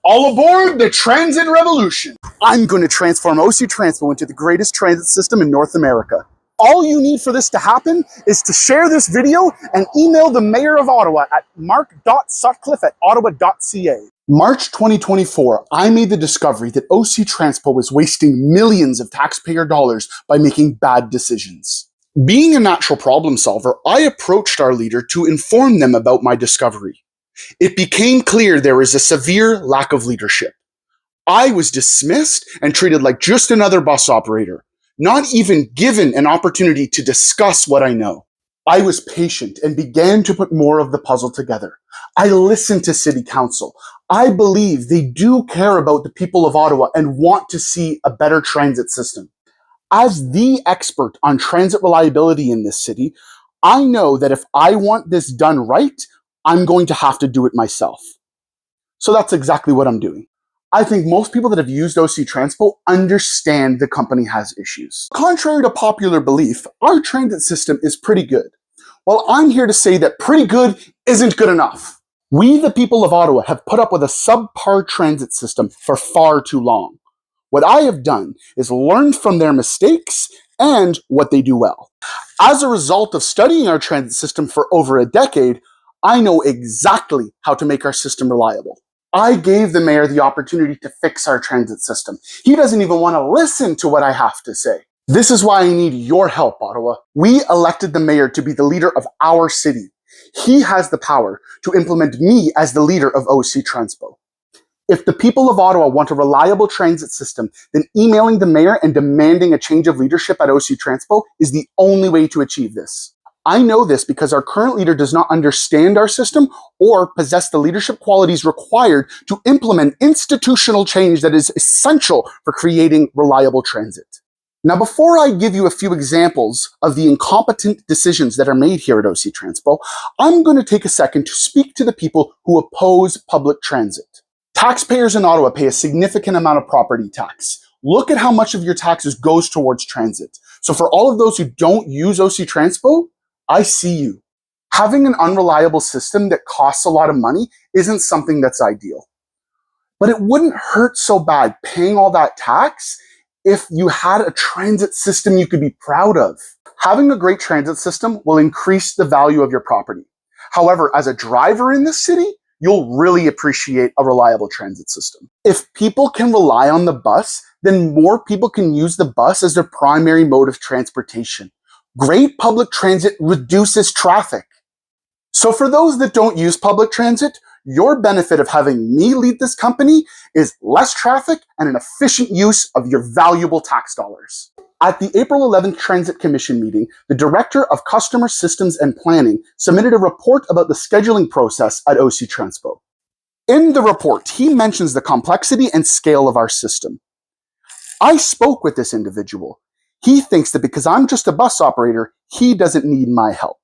All aboard the transit revolution. I'm going to transform OC Transpo into the greatest transit system in North America. All you need for this to happen is to share this video and email the mayor of Ottawa at mark.sutcliffe@ottawa.ca. March 2024, I made the discovery that OC Transpo was wasting millions of taxpayer dollars by making bad decisions. Being a natural problem solver, I approached our leader to inform them about my discovery. It became clear there was a severe lack of leadership. I was dismissed and treated like just another bus operator, not even given an opportunity to discuss what I know. I was patient and began to put more of the puzzle together. I listened to City Council. I believe they do care about the people of Ottawa and want to see a better transit system. As the expert on transit reliability in this city, I know that if I want this done right, I'm going to have to do it myself. So that's exactly what I'm doing. I think most people that have used OC Transpo understand the company has issues. Contrary to popular belief, our transit system is pretty good. Well, I'm here to say that pretty good isn't good enough. We, the people of Ottawa, have put up with a subpar transit system for far too long. What I have done is learned from their mistakes and what they do well. As a result of studying our transit system for over a decade, I know exactly how to make our system reliable. I gave the mayor the opportunity to fix our transit system. He doesn't even want to listen to what I have to say. This is why I need your help, Ottawa. We elected the mayor to be the leader of our city. He has the power to implement me as the leader of OC Transpo. If the people of Ottawa want a reliable transit system, then emailing the mayor and demanding a change of leadership at OC Transpo is the only way to achieve this. I know this because our current leader does not understand our system or possess the leadership qualities required to implement institutional change that is essential for creating reliable transit. Now, before I give you a few examples of the incompetent decisions that are made here at OC Transpo, I'm going to take a second to speak to the people who oppose public transit. Taxpayers in Ottawa pay a significant amount of property tax. Look at how much of your taxes goes towards transit. So for all of those who don't use OC Transpo, I see you. Having an unreliable system that costs a lot of money isn't something that's ideal. But it wouldn't hurt so bad paying all that tax if you had a transit system you could be proud of. Having a great transit system will increase the value of your property. However, as a driver in this city, you'll really appreciate a reliable transit system. If people can rely on the bus, then more people can use the bus as their primary mode of transportation. Great public transit reduces traffic. So for those that don't use public transit, your benefit of having me lead this company is less traffic and an efficient use of your valuable tax dollars. At the April 11th Transit Commission meeting, the Director of Customer Systems and Planning submitted a report about the scheduling process at OC Transpo. In the report, he mentions the complexity and scale of our system. I spoke with this individual. He thinks that because I'm just a bus operator, he doesn't need my help.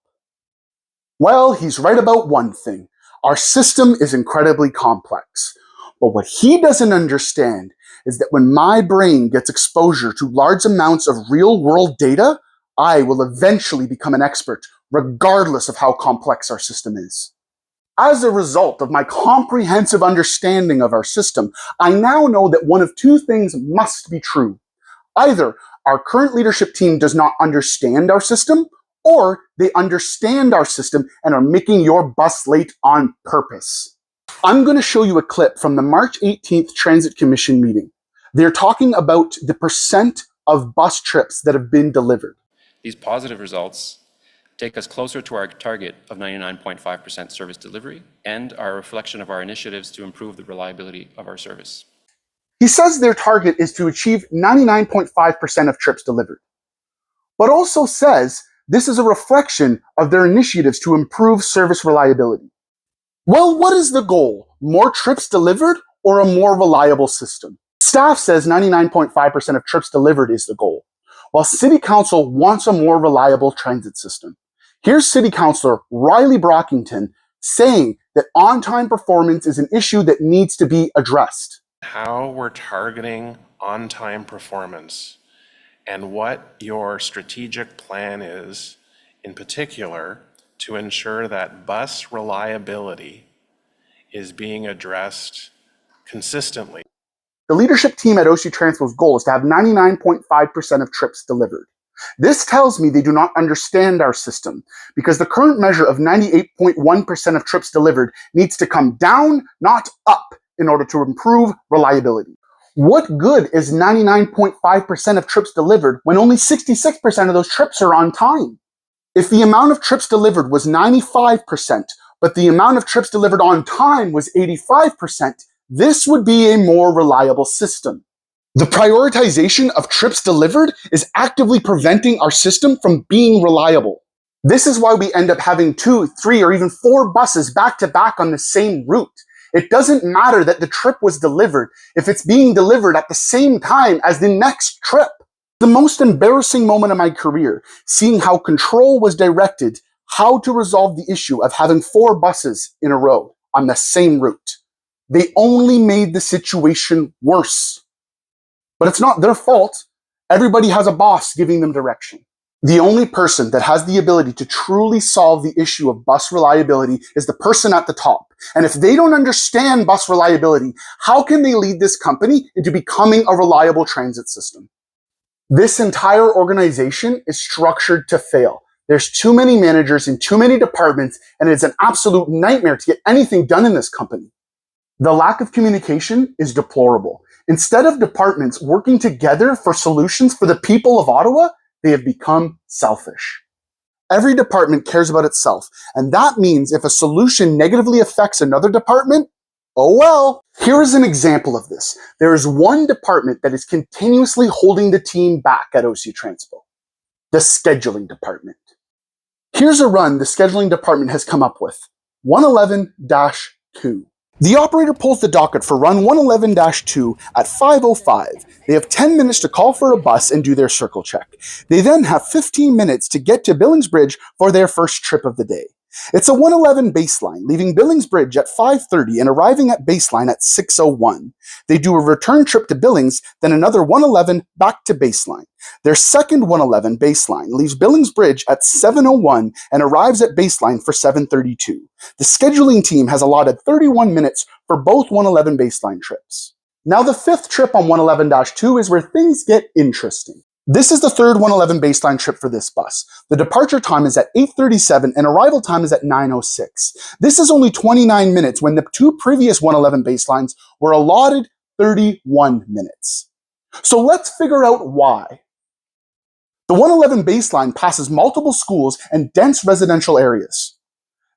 Well, he's right about one thing. Our system is incredibly complex. But what he doesn't understand is that when my brain gets exposure to large amounts of real-world data, I will eventually become an expert, regardless of how complex our system is. As a result of my comprehensive understanding of our system, I now know that one of two things must be true. Either our current leadership team does not understand our system, or they understand our system and are making your bus late on purpose. I'm going to show you a clip from the March 18th Transit Commission meeting. They're talking about the percent of bus trips that have been delivered. These positive results take us closer to our target of 99.5% service delivery and are a reflection of our initiatives to improve the reliability of our service. He says their target is to achieve 99.5% of trips delivered, but also says this is a reflection of their initiatives to improve service reliability. Well, what is the goal? More trips delivered or a more reliable system? Staff says 99.5% of trips delivered is the goal, while City Council wants a more reliable transit system. Here's City Councillor Riley Brockington saying that on-time performance is an issue that needs to be addressed. How we're targeting on-time performance and what your strategic plan is, in particular, to ensure that bus reliability is being addressed consistently. The leadership team at OC Transpo's goal is to have 99.5% of trips delivered. This tells me they do not understand our system, because the current measure of 98.1% of trips delivered needs to come down, not up, in order to improve reliability. What good is 99.5% of trips delivered when only 66% of those trips are on time? If the amount of trips delivered was 95%, but the amount of trips delivered on time was 85%, this would be a more reliable system. The prioritization of trips delivered is actively preventing our system from being reliable. This is why we end up having 2, 3, or even 4 buses back to back on the same route. It doesn't matter that the trip was delivered if it's being delivered at the same time as the next trip. The most embarrassing moment of my career, seeing how control was directed how to resolve the issue of having 4 buses in a row on the same route. They only made the situation worse. But it's not their fault. Everybody has a boss giving them direction. The only person that has the ability to truly solve the issue of bus reliability is the person at the top. And if they don't understand bus reliability, how can they lead this company into becoming a reliable transit system? This entire organization is structured to fail. There's too many managers in too many departments, and it's an absolute nightmare to get anything done in this company. The lack of communication is deplorable. Instead of departments working together for solutions for the people of Ottawa, they have become selfish. Every department cares about itself, and that means if a solution negatively affects another department, oh well. Here is an example of this. There is one department that is continuously holding the team back at OC Transpo: the scheduling department. Here's a run the scheduling department has come up with: 111-2. The operator pulls the docket for run 111-2 at 5:05. They have 10 minutes to call for a bus and do their circle check. They then have 15 minutes to get to Billingsbridge for their first trip of the day. It's a 111 baseline, leaving Billingsbridge at 5:30 and arriving at baseline at 6:01. They do a return trip to Billings, then another 111 back to baseline. Their second 111 baseline leaves Billingsbridge at 7:01 and arrives at baseline for 7:32. The scheduling team has allotted 31 minutes for both 111 baseline trips. Now the fifth trip on 111-2 is where things get interesting. This is the third 111 baseline trip for this bus. The departure time is at 8:37 and arrival time is at 9:06. This is only 29 minutes when the 2 previous 111 baselines were allotted 31 minutes. So let's figure out why. The 111 baseline passes multiple schools and dense residential areas.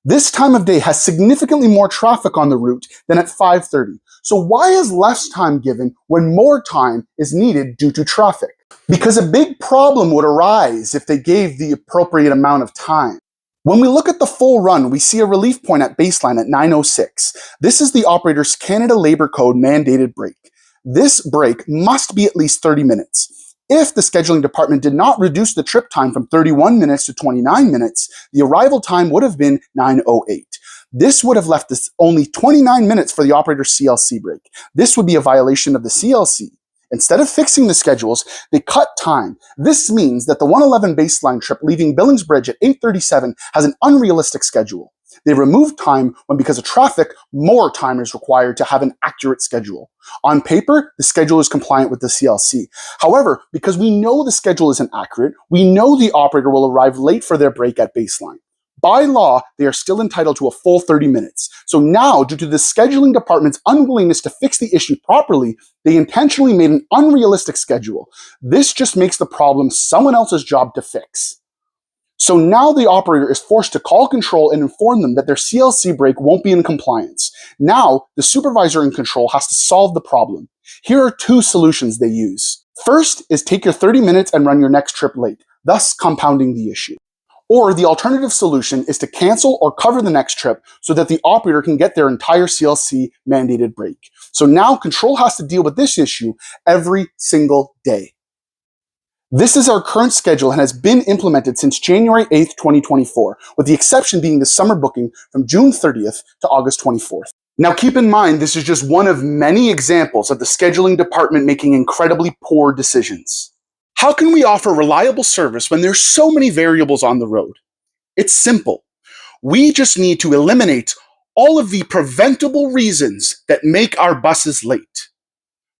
This time of day has significantly more traffic on the route than at 5:30. So why is less time given when more time is needed due to traffic? Because a big problem would arise if they gave the appropriate amount of time. When we look at the full run, we see a relief point at baseline at 9:06. This is the operator's Canada Labour Code mandated break. This break must be at least 30 minutes. If the scheduling department did not reduce the trip time from 31 minutes to 29 minutes, the arrival time would have been 9:08. This would have left us only 29 minutes for the operator's CLC break. This would be a violation of the CLC. Instead of fixing the schedules, they cut time. This means that the 111 baseline trip leaving Billingsbridge at 8:37 has an unrealistic schedule. They remove time when, because of traffic, more time is required to have an accurate schedule. On paper, the schedule is compliant with the CLC. However, because we know the schedule isn't accurate, we know the operator will arrive late for their break at baseline. By law, they are still entitled to a full 30 minutes. So now, due to the scheduling department's unwillingness to fix the issue properly, they intentionally made an unrealistic schedule. This just makes the problem someone else's job to fix. So now the operator is forced to call control and inform them that their CLC break won't be in compliance. Now, the supervisor in control has to solve the problem. Here are 2 solutions they use. First is take your 30 minutes and run your next trip late, thus compounding the issue. Or the alternative solution is to cancel or cover the next trip so that the operator can get their entire CLC mandated break. So now control has to deal with this issue every single day. This is our current schedule and has been implemented since January 8th, 2024, with the exception being the summer booking from June 30th to August 24th. Now keep in mind, this is just one of many examples of the scheduling department making incredibly poor decisions. How can we offer reliable service when there's so many variables on the road? It's simple. We just need to eliminate all of the preventable reasons that make our buses late.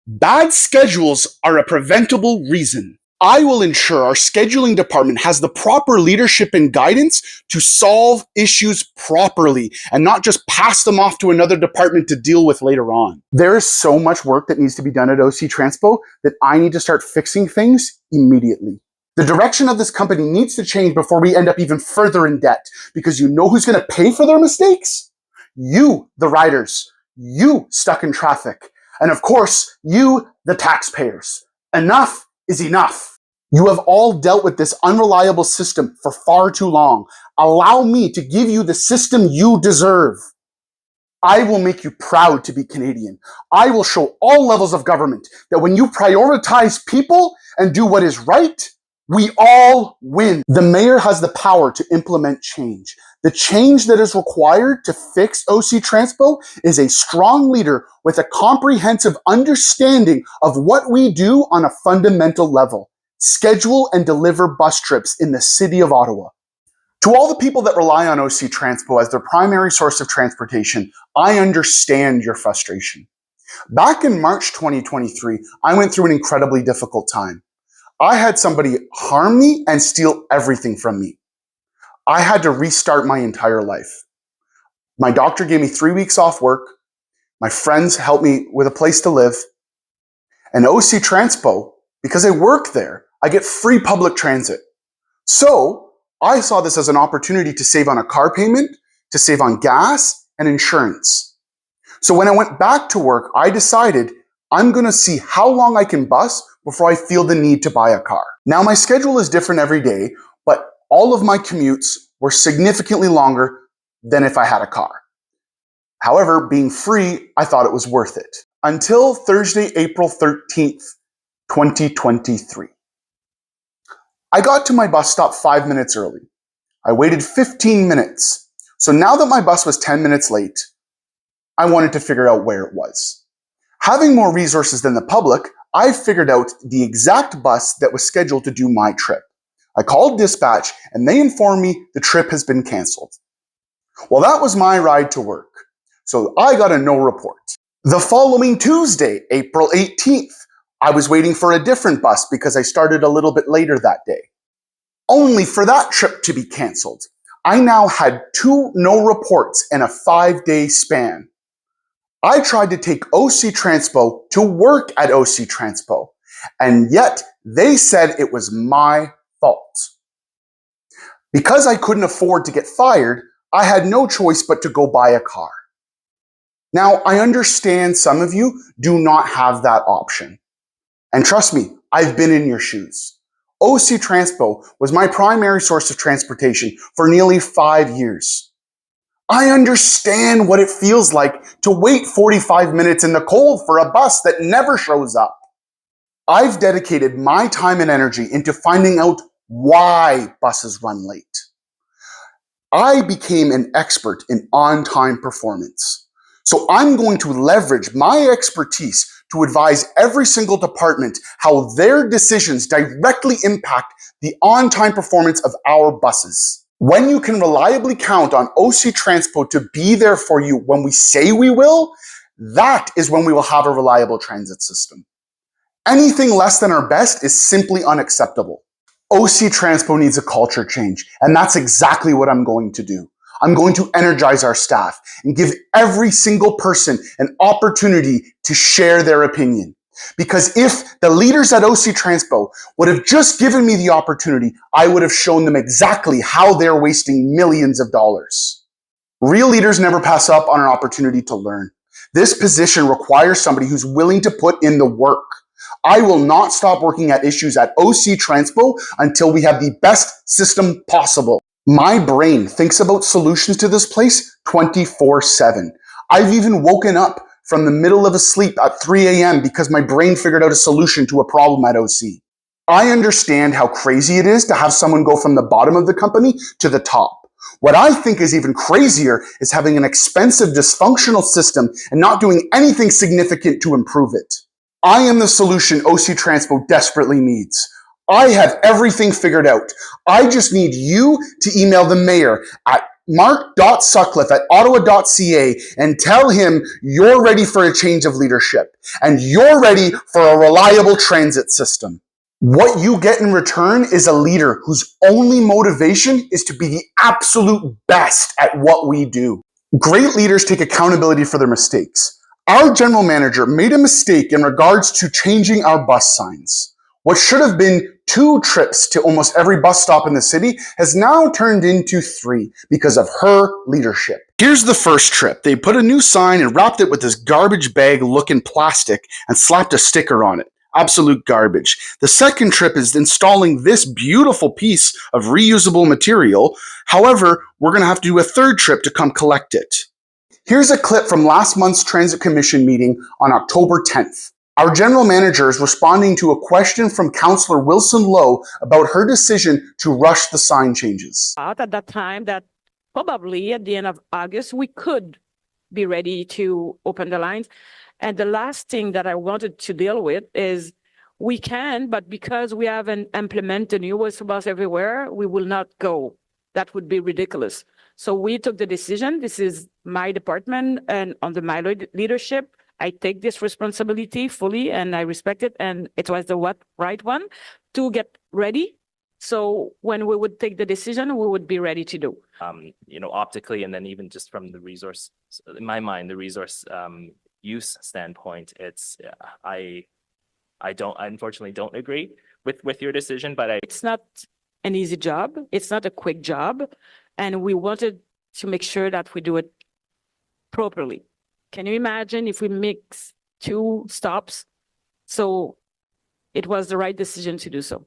Bad schedules are a preventable reason. I will ensure our scheduling department has the proper leadership and guidance to solve issues properly and not just pass them off to another department to deal with later on. There is so much work that needs to be done at OC Transpo that I need to start fixing things immediately. The direction of this company needs to change before we end up even further in debt, because you know who's going to pay for their mistakes? You, the riders. You, stuck in traffic. And of course, you, the taxpayers. Enough is enough. You have all dealt with this unreliable system for far too long. Allow me to give you the system you deserve. I will make you proud to be Canadian. I will show all levels of government that when you prioritize people and do what is right, we all win. The mayor has the power to implement change. The change that is required to fix OC Transpo is a strong leader with a comprehensive understanding of what we do on a fundamental level. Schedule and deliver bus trips in the city of Ottawa. To all the people that rely on OC Transpo as their primary source of transportation, I understand your frustration. Back in March 2023, I went through an incredibly difficult time. I had somebody harm me and steal everything from me. I had to restart my entire life. My doctor gave me 3 weeks off work. My friends helped me with a place to live. And OC Transpo, because I work there, I get free public transit. So I saw this as an opportunity to save on a car payment, to save on gas and insurance. So when I went back to work, I decided I'm going to see how long I can bus before I feel the need to buy a car. Now my schedule is different every day, but all of my commutes were significantly longer than if I had a car. However, being free, I thought it was worth it. Until Thursday, April 13th, 2023. I got to my bus stop 5 minutes early. I waited 15 minutes. So now that my bus was 10 minutes late, I wanted to figure out where it was. Having more resources than the public, I figured out the exact bus that was scheduled to do my trip. I called dispatch and they informed me the trip has been canceled. Well, that was my ride to work. So I got a no report. The following Tuesday, April 18th, I was waiting for a different bus because I started a little bit later that day. Only for that trip to be canceled. I now had 2 no reports in a 5-day span. I tried to take OC Transpo to work at OC Transpo, and yet they said it was my fault. Because I couldn't afford to get fired, I had no choice but to go buy a car. Now, I understand some of you do not have that option. And trust me, I've been in your shoes. OC Transpo was my primary source of transportation for nearly 5 years. I understand what it feels like to wait 45 minutes in the cold for a bus that never shows up. I've dedicated my time and energy into finding out why buses run late. I became an expert in on-time performance. So I'm going to leverage my expertise to advise every single department how their decisions directly impact the on-time performance of our buses. When you can reliably count on OC Transpo to be there for you when we say we will, that is when we will have a reliable transit system. Anything less than our best is simply unacceptable. OC Transpo needs a culture change, and that's exactly what I'm going to do. I'm going to energize our staff and give every single person an opportunity to share their opinion. Because if the leaders at OC Transpo would have just given me the opportunity, I would have shown them exactly how they're wasting millions of dollars. Real leaders never pass up on an opportunity to learn. This position requires somebody who's willing to put in the work. I will not stop working at issues at OC Transpo until we have the best system possible. My brain thinks about solutions to this place 24/7. I've even woken up from the middle of a sleep at 3 a.m. because my brain figured out a solution to a problem at OC. I understand how crazy it is to have someone go from the bottom of the company to the top. What I think is even crazier is having an expensive, dysfunctional system and not doing anything significant to improve it. I am the solution OC Transpo desperately needs. I have everything figured out. I just need you to email the mayor at mark.sutcliffe at ottawa.ca and tell him you're ready for a change of leadership and you're ready for a reliable transit system. What you get in return is a leader whose only motivation is to be the absolute best at what we do. Great leaders take accountability for their mistakes. Our general manager made a mistake in regards to changing our bus signs. What should have been 2 trips to almost every bus stop in the city has now turned into 3 because of her leadership. Here's the first trip. They put a new sign and wrapped it with this garbage bag looking plastic and slapped a sticker on it. Absolute garbage. The second trip is installing this beautiful piece of reusable material. However, we're going to have to do a third trip to come collect it. Here's a clip from last month's Transit Commission meeting on October 10th. Our general manager is responding to a question from Councillor Wilson Lowe about her decision to rush the sign changes. At that time that probably at the end of August, we could be ready to open the lines. And the last thing that I wanted to deal with is we can, but because we haven't implemented new whistle bus everywhere, we will not go. That would be ridiculous. So we took the decision. This is my department and under my leadership. I take this responsibility fully and I respect it. And it was the right one to get ready. So when we would take the decision, we would be ready to do. Optically, and then even just from the resource, in my mind, the resource use standpoint, it's I unfortunately don't agree with your decision, but it's not an easy job. It's not a quick job. And we wanted to make sure that we do it properly. Can you imagine if we mix 2 stops? So it was the right decision to do so.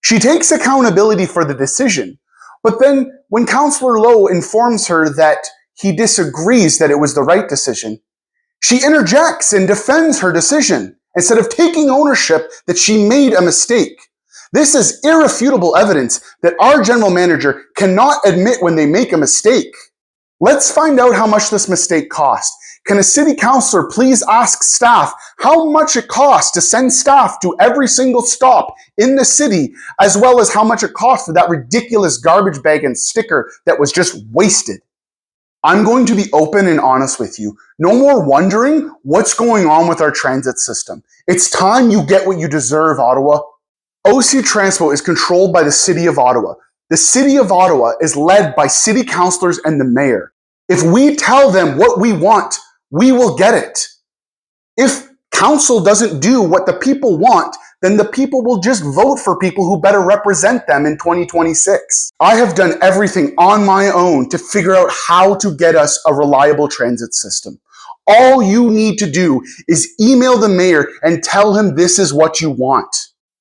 She takes accountability for the decision, but then when Councillor Lowe informs her that he disagrees that it was the right decision, she interjects and defends her decision instead of taking ownership that she made a mistake. This is irrefutable evidence that our general manager cannot admit when they make a mistake. Let's find out how much this mistake cost. Can a city councillor please ask staff how much it costs to send staff to every single stop in the city, as well as how much it cost for that ridiculous garbage bag and sticker that was just wasted? I'm going to be open and honest with you. No more wondering what's going on with our transit system. It's time you get what you deserve, Ottawa. OC Transpo is controlled by the City of Ottawa. The City of Ottawa is led by city councillors and the mayor. If we tell them what we want, we will get it. If council doesn't do what the people want, then the people will just vote for people who better represent them in 2026. I have done everything on my own to figure out how to get us a reliable transit system. All you need to do is email the mayor and tell him this is what you want.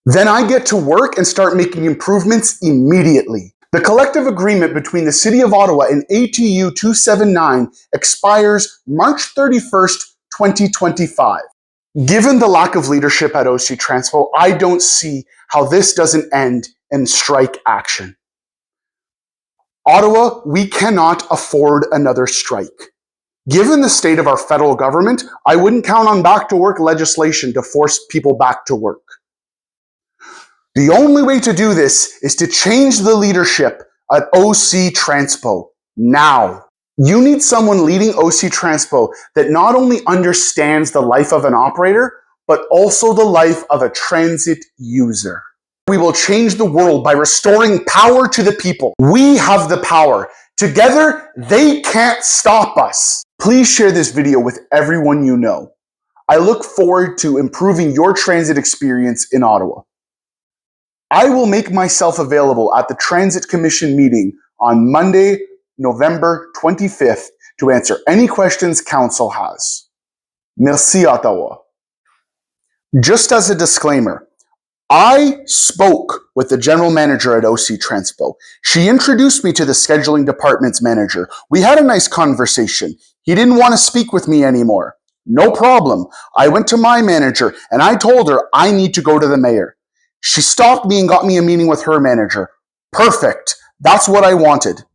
Then I get to work and start making improvements immediately. The collective agreement between the City of Ottawa and ATU 279 expires March 31st, 2025. Given the lack of leadership at OC Transpo, I don't see how this doesn't end in strike action. Ottawa, we cannot afford another strike. Given the state of our federal government, I wouldn't count on back to work legislation to force people back to work. The only way to do this is to change the leadership at OC Transpo now. You need someone leading OC Transpo that not only understands the life of an operator, but also the life of a transit user. We will change the world by restoring power to the people. We have the power. Together, they can't stop us. Please share this video with everyone you know. I look forward to improving your transit experience in Ottawa. I will make myself available at the Transit Commission meeting on Monday, November 25th to answer any questions council has. Merci, Ottawa. Just as a disclaimer, I spoke with the general manager at OC Transpo. She introduced me to the scheduling department's manager. We had a nice conversation. He didn't want to speak with me anymore. No problem. I went to my manager and I told her I need to go to the mayor. She stopped me and got me a meeting with her manager. Perfect. That's what I wanted.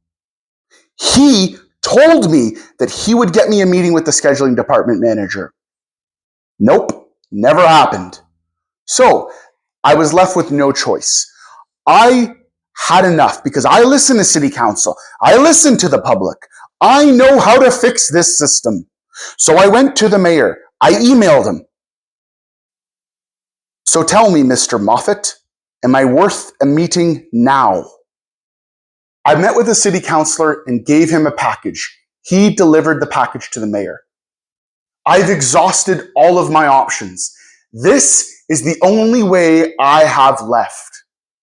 He told me that he would get me a meeting with the scheduling department manager. Nope, never happened. So I was left with no choice. I had enough because I listen to city council. I listen to the public. I know how to fix this system. So I went to the mayor. I emailed him. So tell me, Mr. Moffat, am I worth a meeting now? I met with a city councillor and gave him a package. He delivered the package to the mayor. I've exhausted all of my options. This is the only way I have left.